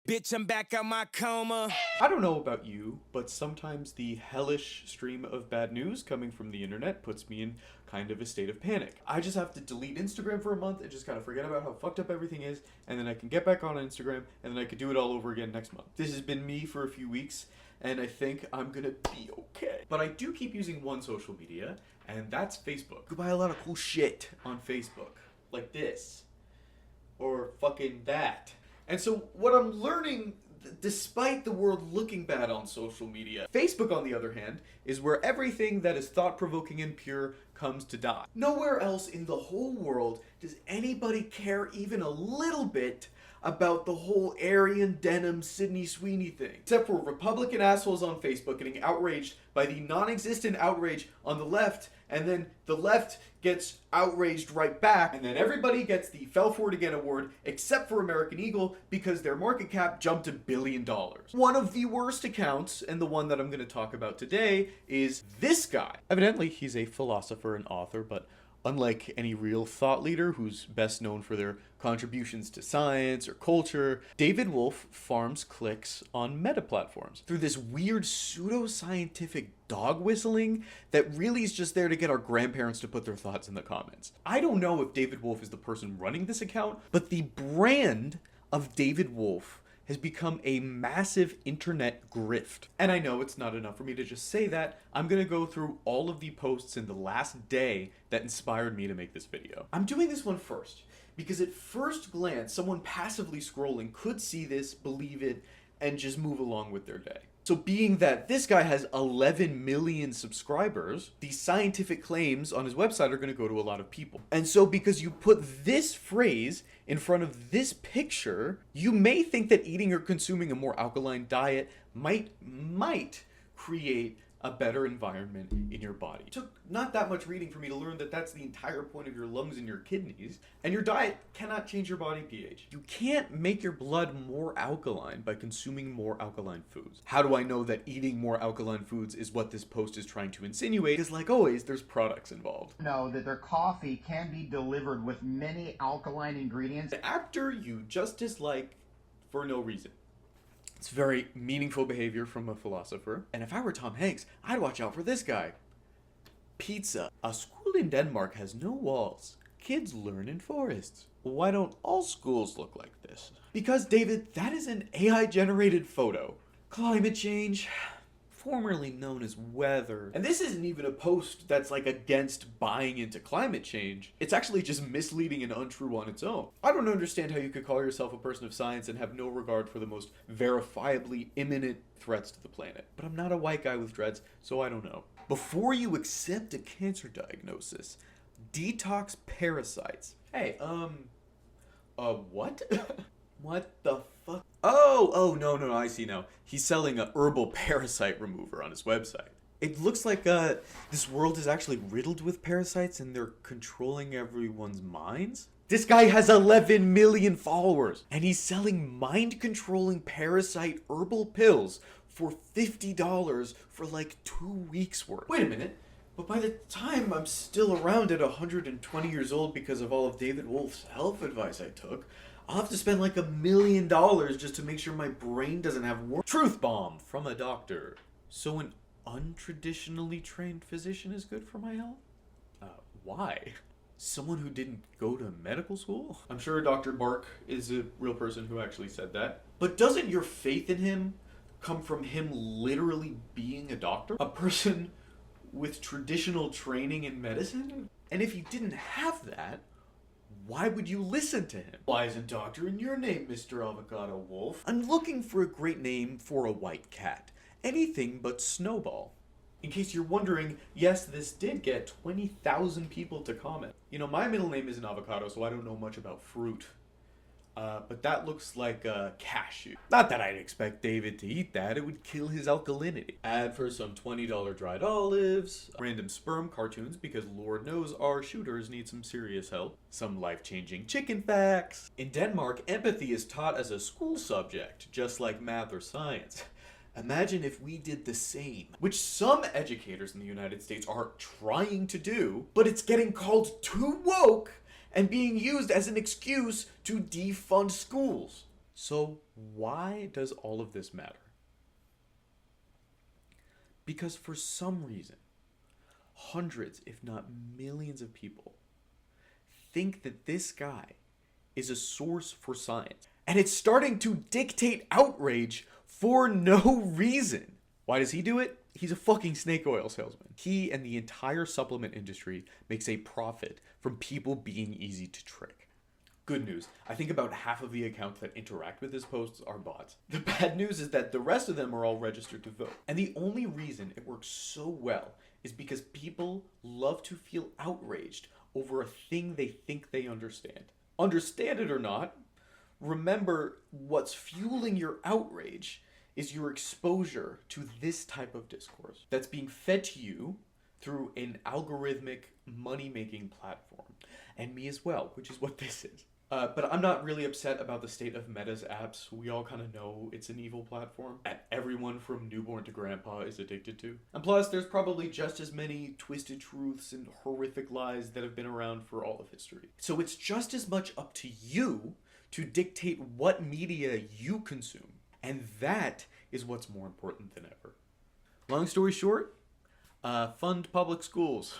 Bitch, I'm back out my coma. I don't know about you, but sometimes the hellish stream of bad news coming from the internet puts me in kind of a state of panic. I just have to delete Instagram for a month and just kind of forget about how fucked up everything is, and then I can get back on Instagram, and then I can do it all over again next month. This has been me for a few weeks, and I think I'm gonna be okay. But I do keep using one social media, and that's Facebook. You buy a lot of cool shit on Facebook, like this, or fucking that. And so what I'm learning, despite the world looking bad on social media, Facebook, on the other hand, is where everything that is thought-provoking and pure comes to die. Nowhere else in the whole world does anybody care even a little bit about the whole Aryan denim Sydney Sweeney thing. Except for Republican assholes on Facebook getting outraged by the non-existent outrage on the left, and then the left gets outraged right back, and then everybody gets the Fell For It Again award, except for American Eagle, because their market cap jumped $1 billion. One of the worst accounts, and the one that I'm going to talk about today, is this guy. Evidently, he's a philosopher and author, but unlike any real thought leader who's best known for their contributions to science or culture, David Wolf farms clicks on meta platforms through this weird pseudo-scientific dog whistling that really is just there to get our grandparents to put their thoughts in the comments. I don't know if David Wolf is the person running this account, but the brand of David Wolf has become a massive internet grift. And I know it's not enough for me to just say that. I'm gonna go through all of the posts in the last day that inspired me to make this video. I'm doing this one first because at first glance, someone passively scrolling could see this, believe it, and just move along with their day. So being that this guy has 11 million subscribers, the scientific claims on his website are going to go to a lot of people. And so because you put this phrase in front of this picture, you may think that eating or consuming a more alkaline diet might create a better environment in your body. It took not that much reading for me to learn that that's the entire point of your lungs and your kidneys, and your diet cannot change your body pH. You can't make your blood more alkaline by consuming more alkaline foods. How do I know that eating more alkaline foods is what this post is trying to insinuate? Because like always, there's products involved. Know that their coffee can be delivered with many alkaline ingredients. An actor you just dislike for no reason. It's very meaningful behavior from a philosopher. And if I were Tom Hanks, I'd watch out for this guy. Pizza. A school in Denmark has no walls. Kids learn in forests. Why don't all schools look like this? Because, David, that is an AI-generated photo. Climate change, formerly known as weather. And this isn't even a post that's like against buying into climate change. It's actually just misleading and untrue on its own. I don't understand how you could call yourself a person of science and have no regard for the most verifiably imminent threats to the planet. But I'm not a white guy with dreads, so I don't know. Before you accept a cancer diagnosis, detox parasites. Hey, what? What the fuck? Oh, no, I see now. He's selling a herbal parasite remover on his website. It looks like this world is actually riddled with parasites and they're controlling everyone's minds. This guy has 11 million followers and he's selling mind-controlling parasite herbal pills for $50 for like 2 weeks worth. Wait a minute. But by the time I'm still around at 120 years old because of all of David Wolf's health advice I took, I'll have to spend like $1 million just to make sure my brain doesn't have work. Truth bomb from a doctor. So an untraditionally trained physician is good for my health? Why? Someone who didn't go to medical school? I'm sure Dr. Bark is a real person who actually said that. But doesn't your faith in him come from him literally being a doctor? A person with traditional training in medicine? And if you didn't have that, why would you listen to him? Why isn't doctor in your name, Mr. Avocado Wolf? I'm looking for a great name for a white cat. Anything but Snowball. In case you're wondering, yes, this did get 20,000 people to comment. You know, my middle name isn't Avocado, so I don't know much about fruit. But that looks like a cashew. Not that I'd expect David to eat that, it would kill his alkalinity. Ad for some $20 dried olives, random sperm cartoons because Lord knows our shooters need some serious help, some life-changing chicken facts. In Denmark, empathy is taught as a school subject, just like math or science. Imagine if we did the same, which some educators in the United States are trying to do, but it's getting called too woke and being used as an excuse to defund schools. So why does all of this matter? Because for some reason, hundreds, if not millions of people think that this guy is a source for science. And it's starting to dictate outrage for no reason. Why does he do it? He's a fucking snake oil salesman. He and the entire supplement industry makes a profit from people being easy to trick. Good news, I think about half of the accounts that interact with his posts are bots. The bad news is that the rest of them are all registered to vote. And the only reason it works so well is because people love to feel outraged over a thing they think they understand. Understand it or not, remember what's fueling your outrage is your exposure to this type of discourse that's being fed to you through an algorithmic money-making platform. And me as well, which is what this is. But I'm not really upset about the state of Meta's apps. We all kind of know it's an evil platform that everyone from newborn to grandpa is addicted to. And plus, there's probably just as many twisted truths and horrific lies that have been around for all of history. So it's just as much up to you to dictate what media you consume. And that is what's more important than ever. Long story short, fund public schools.